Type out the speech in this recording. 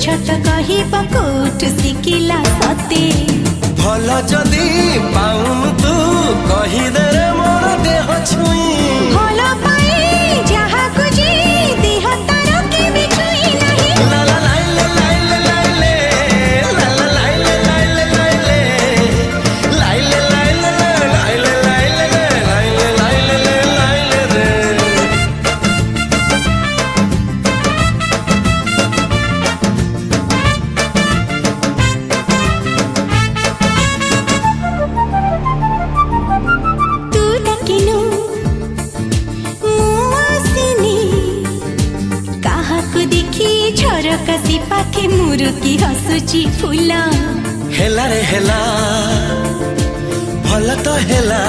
छत कही कोठ शिकिला सते भल जदि पाउन तू कहीदे रे मोर देह छुई भल पाई जहा कुजी देह तार के भी छुई नहीं ला ला लाइले लाइले लाइले ला ला लाइले लाइले लाइले लाइले लाइले लाइले लाइले लाइले लाइले रे तू डकिनु मुआसिनी कहा को देखी झरका सी पाखे मुरुकी हसुची फूला हेला रे हेला भल तो हेला